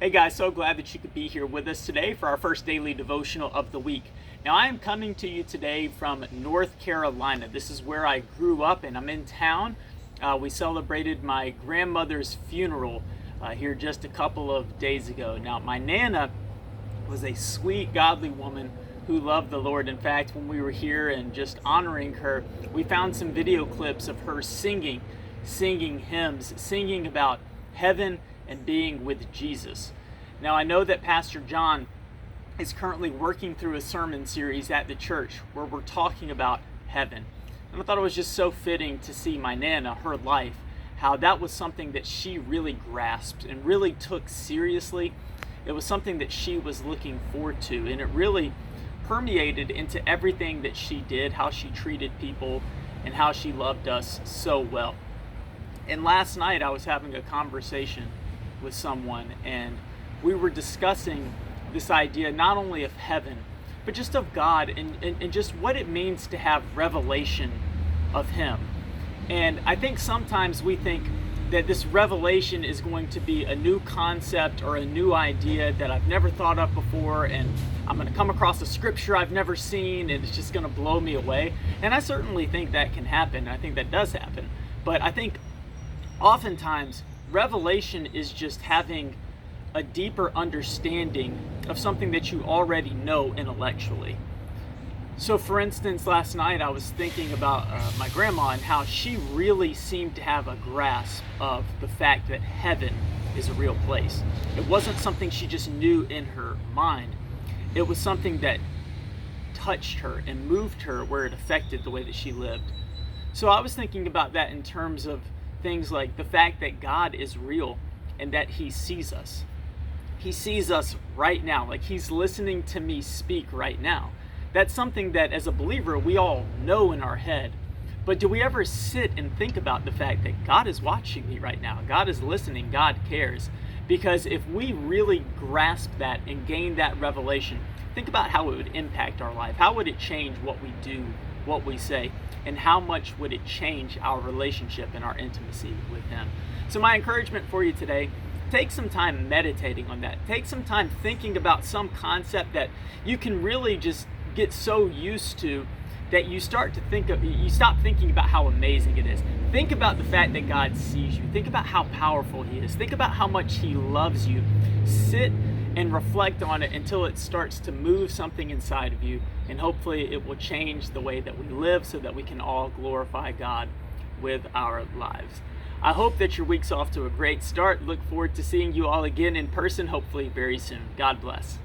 Hey guys, so glad that you could be here with us today for our first daily devotional of the week. Now, I am coming to you today from North Carolina. This is where I grew up, and I'm in town. We celebrated my grandmother's funeral here just a couple of days ago. Now, my Nana was a sweet, godly woman who loved the Lord. In fact, when we were here and just honoring her, we found some video clips of her singing hymns, singing about heaven and being with Jesus. Now, I know that Pastor John is currently working through a sermon series at the church where we're talking about heaven. And I thought it was just so fitting to see my Nana, her life, how that was something that she really grasped and really took seriously. It was something that she was looking forward to, and it really permeated into everything that she did, how she treated people, and how she loved us so well. And last night I was having a conversation with someone, and we were discussing this idea not only of heaven, but just of God and just what it means to have revelation of Him. And I think sometimes we think that this revelation is going to be a new concept or a new idea that I've never thought of before, and I'm going to come across a scripture I've never seen and it's just going to blow me away. And I certainly think that can happen. I think that does happen. But I think oftentimes revelation is just having a deeper understanding of something that you already know intellectually. So for instance, last night I was thinking about my grandma and how she really seemed to have a grasp of the fact that heaven is a real place. It wasn't something she just knew in her mind. It was something that touched her and moved her where it affected the way that she lived. So I was thinking about that in terms of things like the fact that God is real and that He sees us. He sees us right now, like He's listening to me speak right now. That's something that as a believer we all know in our head. But do we ever sit and think about the fact that God is watching me right now? God is listening, God cares. Because if we really grasp that and gain that revelation, think about how it would impact our life. How would it change what we do, what we say? And how much would it change our relationship and our intimacy with Him? So my encouragement for you today, take some time meditating on that. Take some time thinking about some concept that you can really just get so used to that you stop thinking about how amazing it is. Think about the fact that God sees you. Think about how powerful He is. Think about how much He loves you. Sit and reflect on it until it starts to move something inside of you, and hopefully it will change the way that we live so that we can all glorify God with our lives. I hope that your week's off to a great start. Look forward to seeing you all again in person, hopefully very soon. God bless.